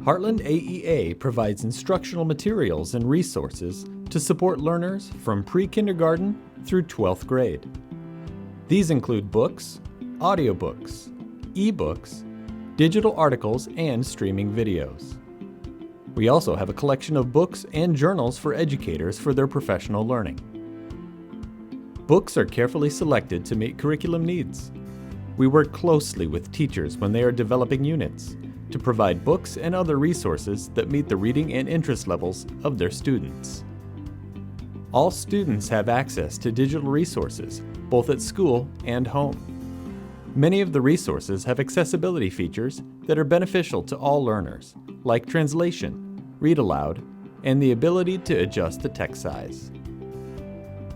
Heartland AEA provides instructional materials and resources to support learners from pre-kindergarten through 12th grade. These include books, audiobooks, ebooks, digital articles, and streaming videos. We also have a collection of books and journals for educators for their professional learning. Books are carefully selected to meet curriculum needs. We work closely with teachers when they are developing units to provide books and other resources that meet the reading and interest levels of their students. All students have access to digital resources, both at school and home. Many of the resources have accessibility features that are beneficial to all learners, like translation, read aloud, and the ability to adjust the text size.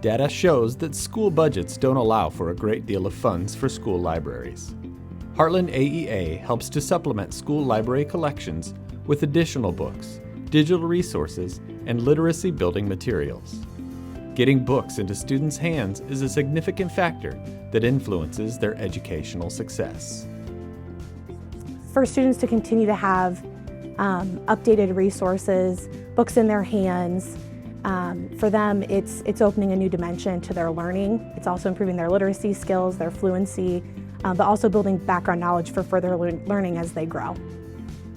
Data shows that school budgets don't allow for a great deal of funds for school libraries. Heartland AEA helps to supplement school library collections with additional books, digital resources, and literacy building materials. Getting books into students' hands is a significant factor that influences their educational success. For students to continue to have updated resources, books in their hands, for them it's opening a new dimension to their learning. It's also improving their literacy skills, their fluency, but also building background knowledge for further learning as they grow.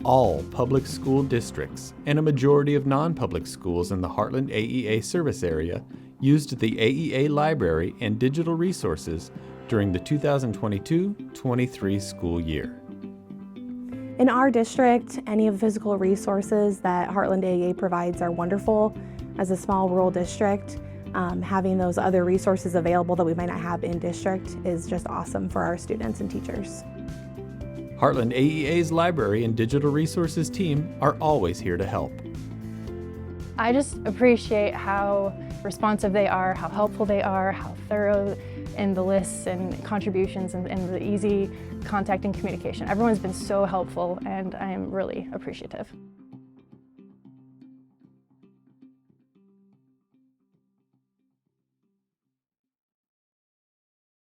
All public school districts and a majority of non-public schools in the Heartland AEA service area used the AEA library and digital resources during the 2022-23 school year. In our district, any of the physical resources that Heartland AEA provides are wonderful. As a small rural district, having those other resources available that we might not have in district is just awesome for our students and teachers. Heartland AEA's library and digital resources team are always here to help. I just appreciate how responsive they are, how helpful they are, how thorough in the lists and contributions and the easy contact and communication. Everyone's been so helpful and I am really appreciative.